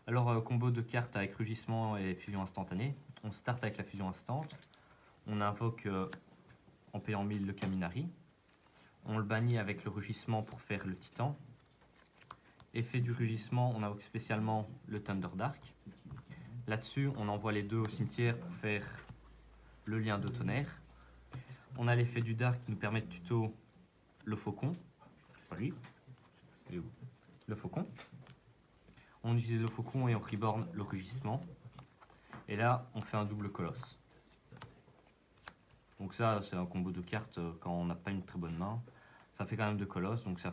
Alors, combo de cartes avec rugissement et fusion instantanée. On start avec la fusion instant. On invoque en payant 1000 le Kaminari. On le bannit avec le rugissement pour faire le titan. Effet du rugissement, on invoque spécialement le Thunder Dark. Là-dessus, on envoie les deux au cimetière pour faire le lien de tonnerre. On a l'effet du Dark qui nous permet de tuto le faucon. Oui. Le faucon. On utilise le faucon et on reborn le rugissement. Et là, on fait un double colosse. Donc ça, c'est un combo de cartes quand on n'a pas une très bonne main. Ça fait quand même 2 colosses, donc ça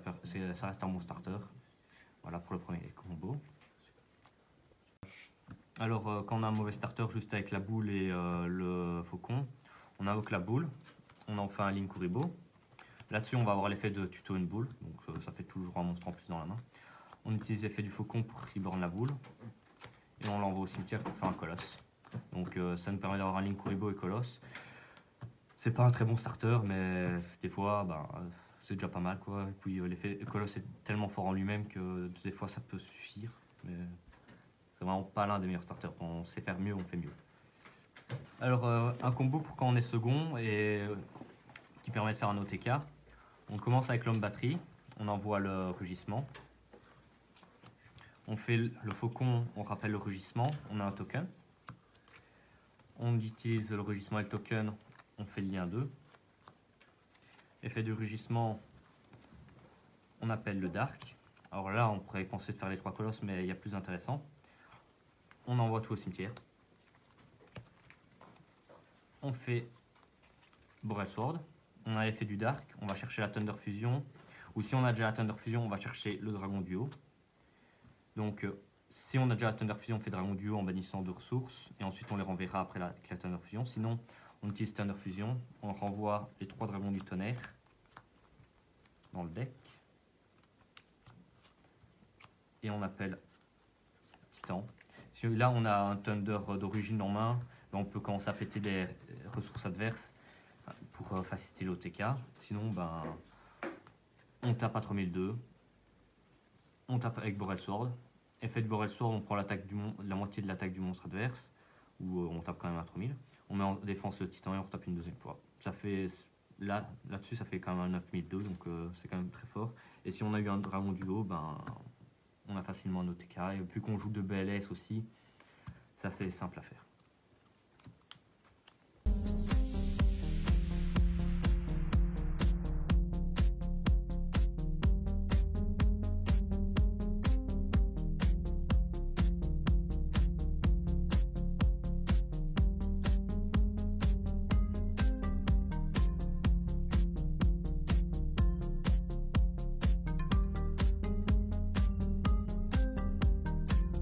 reste un bon starter. Voilà pour le premier combo. Alors, quand on a un mauvais starter juste avec la boule et le faucon, on invoque la boule, on en fait un Linkuriboh. Là-dessus, on va avoir l'effet de tuto une boule, donc ça fait toujours un monstre en plus dans la main. On utilise l'effet du faucon pour reborn la boule, et on l'envoie au cimetière pour faire un colosse. Donc ça nous permet d'avoir un Linkuriboh et colosse. C'est pas un très bon starter, mais des fois, c'est déjà pas mal, quoi. Et puis l'effet colosse est tellement fort en lui-même que des fois ça peut suffire, mais c'est vraiment pas l'un des meilleurs starters. Quand on sait faire mieux, on fait mieux. Alors, un combo pour quand on est second et qui permet de faire un OTK. On commence avec l'homme batterie, on envoie le rugissement. On fait le faucon, on rappelle le rugissement, on a un token. On utilise le rugissement et le token, on fait le lien 2. Effet du rugissement, on appelle le Dark. Alors là, on pourrait penser de faire les 3 colosses, mais il y a plus intéressant. On envoie tout au cimetière. On fait Boreal Sword. On a l'effet du Dark, on va chercher la Thunder Fusion. Ou si on a déjà la Thunder Fusion, on va chercher le Dragon du haut. Donc, si on a déjà la Thunder Fusion, on fait Dragon du haut en bannissant 2 ressources. Et ensuite, on les renverra après avec la Thunder Fusion. Sinon, on utilise Thunder Fusion. On renvoie les 3 dragons du tonnerre dans le deck. Et on appelle Titan. Si là, on a un Thunder d'origine en main, on peut commencer à péter des ressources adverses pour faciliter l'OTK. Sinon, on tape à 3002. On tape avec Boreal Sword. Effet de Boreal Sword, on prend la moitié de l'attaque du monstre adverse, ou on tape quand même à 3000. On met en défense le titan et on retape une deuxième fois. Ça fait, là-dessus, ça fait quand même un 9002, donc c'est quand même très fort. Et si on a eu un dragon du haut, on a facilement un OTK. Et vu qu'on joue de BLS aussi, ça c'est simple à faire.